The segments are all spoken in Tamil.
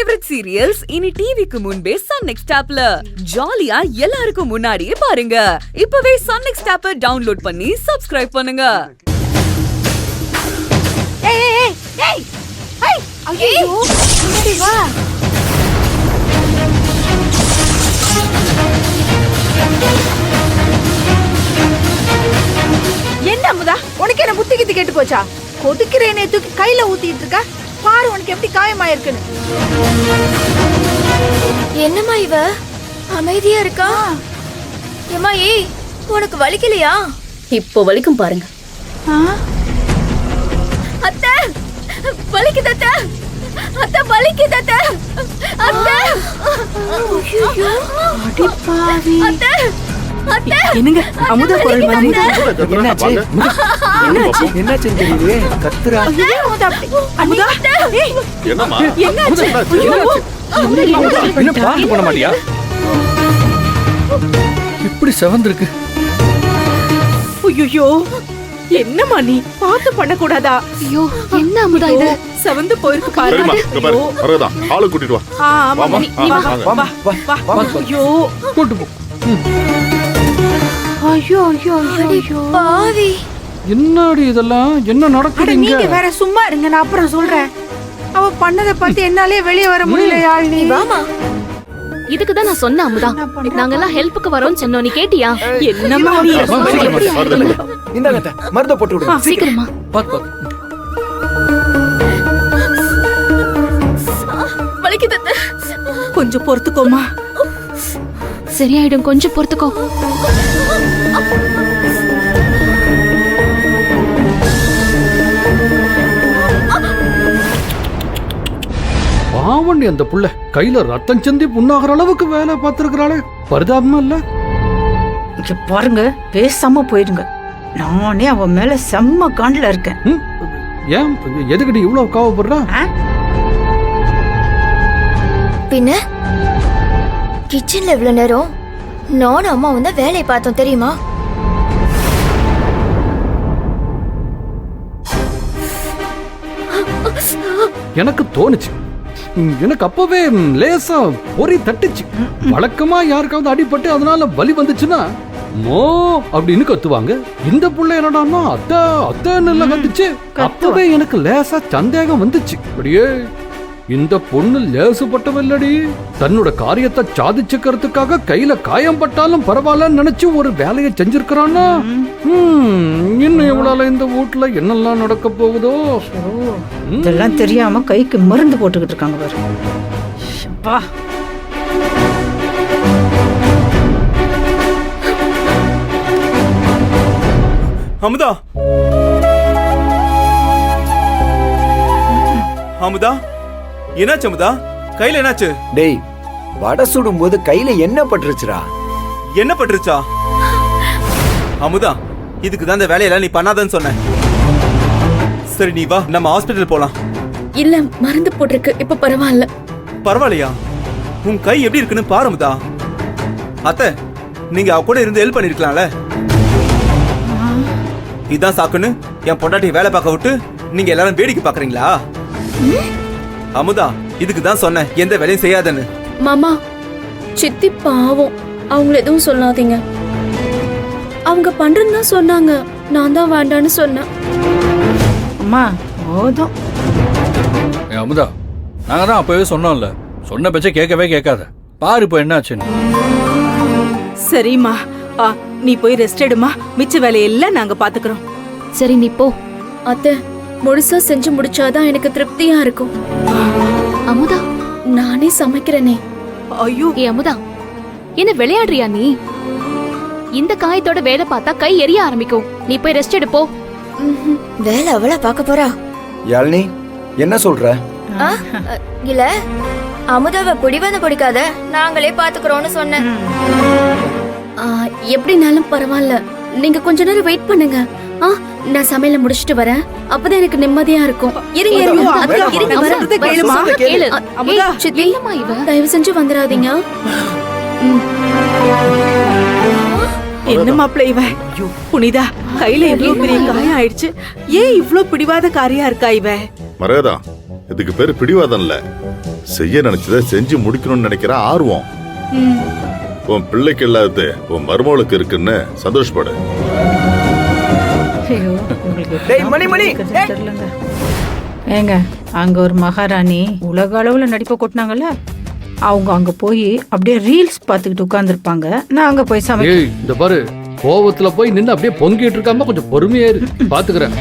ஃபேவரட் சீரியல்ஸ் இனி டிவிக்கு முன்பே சன் நெக்ஸ்ட் ஆப்ல ஜாலியா எல்லாருக்கும் முன்னாடியே பாருங்க. இப்பவே சன் நெக்ஸ்ட் ஆப்பை டவுன்லோட் பண்ணி சப்ஸ்கிரைப் பண்ணுங்க. என்ன அமுதா, உனக்கு என்ன புத்தி கித்தி கேட்டு போச்சா? கொதிக்கிறேனே தூக்கி கையில ஊத்திட்டு இருக்க. பாரு உனக்கு எப்படி காயமாயிருக்குன்னு. என்னம்மா இவ அமைதியா இருக்கா? ஏம்மா ஏய், உனக்கு வலிக்கலையா? இப்போ வலிக்கும் பாருங்க. அத்தை வலிக்குது, அத்தை அத்தை வலிக்குது, அத்தை அத்தை. ஐயோ அடி பாவி. அத்தை அத்தை. என்னங்க அமுதா குரல் வந்து என்னாச்சு? என்னாச்சு தெரியுது? கத்துறா. அமுதா ஏய் என்னம்மா? என்னாச்சு? என்ன பாத்து பண்ண மாட்டியா? இப்படி செவந்திருக்கு. ஐயோ என்னம்மா நீ பாத்து பண்ண கூடாதா? ஐயோ என்ன அமுதா இது? செவந்து போயிருக்கு பாரு. சரிம்மா, இங்க பாரு. வரதா. ஆளு கூட்டிட்டு வா. ஆமா வாமா. நீ வா வா வா. ஐயோ கூட்டி போ. ஐயோ ஐயோ ஐயோ பாவி. என்னடி இதெல்லாம்? என்ன நடக்குது இங்க? நீங்க வேற சும்மா இருங்க, நான் அப்புறம் சொல்றேன். அவ பண்ணத பத்தி என்னாலே வெளிய வர முடியல. யாழ் நீ வாமா. இதுக்கு தான் நான் சொன்னேன் அமுதா, நாங்க எல்லாம் ஹெல்ப்புக்கு வரோம்னு சொன்னோம். நீ கேட்டியா? என்னம்மா நீ? இந்தாங்க மருந்த போட்டு விடுங்க. சீக்கிரமா. பாத்து வலிக்குது அத்தை. கொஞ்சம் பொறுத்துக்கோமா. சரியாயிடும், கொஞ்சம் பொறுத்துக்கோ. பாவண்டி அந்த புள்ள கையில ரத்தம் சிந்தி புண்ணாகிற அளவுக்கு வேலை பார்த்திருக்கிறாளே. பரிதாபமா இல்ல? இங்க பாருங்க, பேசாம போயிடுங்க. நானே அவன் மேல செம்ம காண்டில இருக்கேன். ஏன் எதுக்கடி இவ்வளவு காவப்படுறா? பின்ன கிச்சன்ல இவ்வளவு நேரம் நானும் அம்மா வந்து வேலையை பார்த்தோம் தெரியுமா? எனக்கு தோணுச்சு. எனக்கு அப்பவே லேசா பொறி தட்டுச்சு. வழக்கமா யாருக்காவது அடிபட்டு அதனால வலி வந்துச்சுன்னா மோ அப்படின்னு கத்துவாங்க. இந்த புள்ள என்னடான்னா அத்தை அத்தைன்னு கத்துச்சு. அப்பவே எனக்கு லேசா சந்தேகம் வந்துச்சு. அப்படியே இந்த பொண்ணு லேசுப்பட்டவல்லடி, தன்னோட காரியத்தை சாதிச்சுக்கிறதுக்காக கையில காயம் பட்டாலும் பரவாயில்லன்னு நினைச்சு ஒரு வேலையை செஞ்சிருக்கிறான்னா, இன்னும் இவ்வளவு இந்த வீட்டுல என்னெல்லாம் நடக்க போகுதோ. இதெல்லாம் தெரியாம கைக்கு மருந்து போட்டுக்கிட்டு இருக்காங்க பாரு. பா அமுதா, அமுதா என்னாச்சு? அமுதா கையில என்னாச்சு? டேய், வடை சுடும் போது கையில என்ன பட்டுருச்சுடா? என்ன பட்டுருச்சா? அமுதா, இதுக்கு தான் இந்த வேலையெல்லாம் நீ பண்ணாதன்னு சொன்ன. சரி நீ வா, நம்ம ஹாஸ்பிடல் போலாம். இல்ல மருந்து போட்டிருக்கு, இப்ப பரவாயில்ல. பரவாயில்லையா? உன் கை எப்படி இருக்குன்னு பாரு அமுதா. அத்தை, நீங்க அவ கூட இருந்து ஹெல்ப் பண்ணிருக்கலாம்ல. இதான் சாக்குன்னு என் பொண்டாட்டி வேலை பார்க்க விட்டு நீங்க எல்லாரும் வேடிக்கை பாக்குறீங்களா? அமுதா, இதுக்கு தான் சொன்னேன் எந்த வேலையும் செய்யாதன்னு. மாமா, சித்தி பாவம், அவங்கள எதுவும் சொல்லாதீங்க. அவங்க பண்றேன்னு தான் சொன்னாங்க, நான் தான் வேண்டான்னு சொன்னேன். அம்மா போதும். அமுதா, நாங்க தான் அப்பவே சொன்னோம்ல, சொன்ன பேச்ச கேட்கவே கேட்காத. பாரு இப்ப என்னாச்சுன்னு. சரிம்மா, நீ போய் ரெஸ்ட் எடுமா. மிச்ச வேலையெல்லாம் நாங்க பாத்துக்கிறோம். சரி நீ போ. அத்தை, முழுசா செஞ்சு முடிச்சாதான் எனக்கு திருப்தியா இருக்கும். அமுதா, நானே சமைக்கிறேனே. ஐயோ ஏ அமுதா, என்ன விளையாடுறியா நீ? இந்த காயத்தோட வேலை பார்த்தா கை எரிய ஆரம்பிக்கும். நீ போய் ரெஸ்ட் எடுப்போ. வேலை அவளா பார்க்க போறா? யாழ்னி, என்ன சொல்ற? இல்ல, அமுதாவை பிடிவாத பிடிக்காத, நாங்களே பாத்துக்கிறோம்னு சொன்னேன். எப்படினாலும் பரவாயில்ல, நீங்க கொஞ்ச நேரம் வெயிட் பண்ணுங்க. நான் சமையல முடிச்சிட்டு வரேன், அப்பதான் எனக்கு நிம்மதியா இருக்கும். தயவு செஞ்சு வந்துடாதீங்க. என்ன மாப்பிள்ள இவ? புனிதா, கையில இவ்வளவு பெரிய காயம் ஆயிடுச்சு, ஏன் இவ்ளோ பிடிவாத காரியா இருக்கா இவ? மரகதா, இதுக்கு பேரு பிடிவாதம் இல்ல, செய்ய நினைச்சதை செஞ்சு முடிக்கணும்னு நினைக்கிற ஆர்வம். உன் பிள்ளைக்கு இல்லாதது உன் மருமகளுக்கு இருக்குன்னு சந்தோஷப்படு. ஐயோ, உங்களுக்கு டேய், மணி, மணி, இருக்கிறது டேய். தெரியலங்க. ஏங்க, அங்க ஒரு மகாராணி உலக அளவுல நடிப்பை கொட்டினாங்கல்ல, அவங்க அங்க போய் அப்படியே ரீல்ஸ் பார்த்துக்கிட்டு உட்கார்ந்துருப்பாங்க. நான் அங்க போய் சமைக்க. ஏய் இந்த பாரு, கோவத்துல போய் நின்னு அப்படியே பொங்கிட்டு இருக்காம கொஞ்சம் பொறுமையா இரு, பாத்துக்கிறேன்.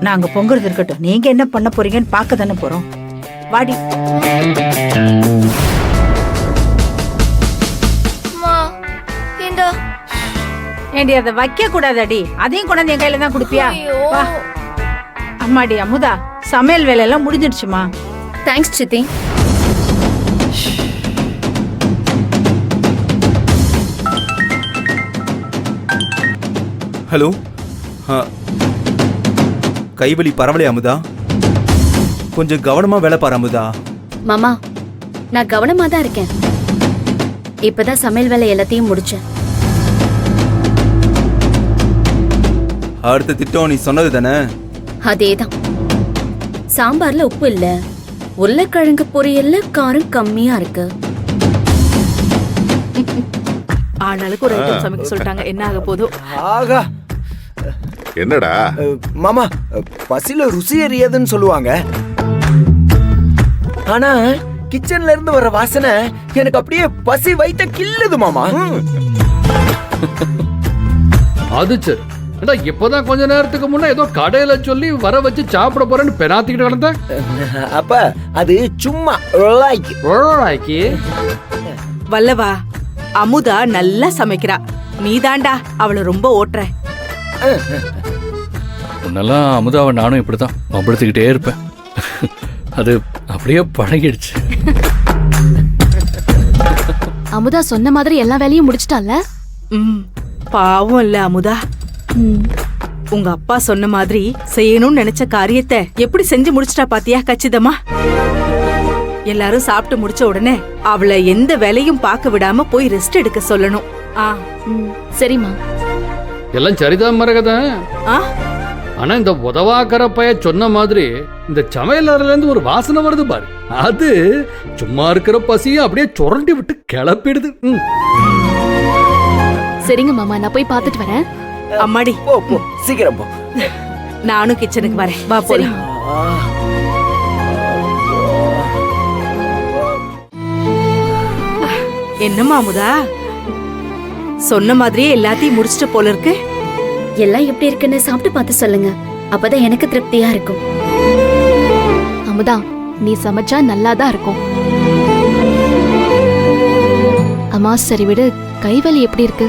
நான் அங்க பொங்குறது இருக்கட்டும், நீங்க என்ன பண்ண போறீங்கன்னு பார்க்க தானே போறோம். வாடி. அம்மா இந்த ஏண்டி அதை வைக்க கூடாதடி, அதையும் கொண்டாந்து என் கையில தான் கொடுப்பியா? ஐயோ. வா. அம்மாடி அமுதா, சமையல் வேலை எல்லாம் முடிஞ்சிடுச்சுமா. தேங்க்ஸ் சித்தி. ஹலோ. கைவலி பரவலையா அமுதா? கொஞ்சம் கவனமா வேலை பாரு அமுதா. மாமா, நான் கவனமா தான் இருக்கேன். இப்பதான் சமையல் வேலை எல்லாத்தையும் முடிச்சேன். அடுத்த திட்டம் நீ சொன்னது தானே? அதேதான். சாம்பார்ல உப்பு இல்ல, உருளைக்கிழங்கு பொரியல்ல காரம் கம்மியா இருக்கு. ஆனாலுக்கு ஒரு ஐட்டம் சமைக்க சொல்லிட்டாங்க, என்ன ஆக போதோ. ஆகா. என்னடா மாமா, பசில ருசி அறியாதுன்னு சொல்லுவாங்க. ஆனா கிச்சன்ல இருந்து வர வாசனை எனக்கு அப்படியே பசி வைத்த கில்லுது மாமா. அது சரி. ஏண்டா இப்பதான் கொஞ்ச நேரத்துக்கு முன்ன ஏதோ கடையில சொல்லி வர வச்சு சாப்பிட போறேன்னு பெனாத்திக்கிட்டு கிடந்தேன். அப்ப அது சும்மா like. ஓராக்கி. வல்லவா, அமுதா நல்லா சமைக்கிறா, நீதாண்டா அவளை ரொம்ப ஓட்டுற. முன்னெல்லாம் அமுதாவை நானும் இப்படிதான் மம்பளத்துக்கிட்டே இருப்பேன். அது அப்படியே பழகிடுச்சு. அமுதா சொன்ன மாதிரி எல்லா வேலையும் முடிச்சிட்டால. பாவம் இல்ல அமுதா. உங்க அப்பா சொன்ன மாதிரி செய்யணும்னு நினைச்ச காரியத்தை எப்படி செஞ்சு முடிச்சிட்டா பாத்தியா கச்சிதமா. எல்லாரும் சாப்பிட்டு முடிச்ச உடனே அவளை எந்த வேலையும் பார்க்க விடாம போய் ரெஸ்ட் எடுக்க சொல்லணும். சரிம்மா. எல்லாம் சரிதான் மரகதான். ஆனா இந்த உதவாக்கற பைய சொன்ன மாதிரி இந்த சமையல் அறையில இருந்து ஒரு வாசனை வருது பாரு, அது சும்மா இருக்கிற பசியை அப்படியே சுரண்டி விட்டு கிளப்பிடுது. சரிங்க மாமா, நான் போய் பார்த்துட்டு வரேன். அம்மாடி போ போ, சீக்கிரம் போ. நானும் கிச்சனுக்கு வரேன், வா போலாம். என்னம்மா அமுதா, சொன்ன மாதிரியே எல்லாத்தையும் முடிச்சிட்டு போல இருக்கு. எல்லாம் எப்படி இருக்குன்னு சாப்பிட்டு பார்த்து சொல்லுங்க, அப்பதான் எனக்கு திருப்தியா இருக்கும். அமுதா, நீ சமைச்சா நல்லாதான் இருக்கும். அம்மா சரி விடு, கைவலி எப்படி இருக்கு?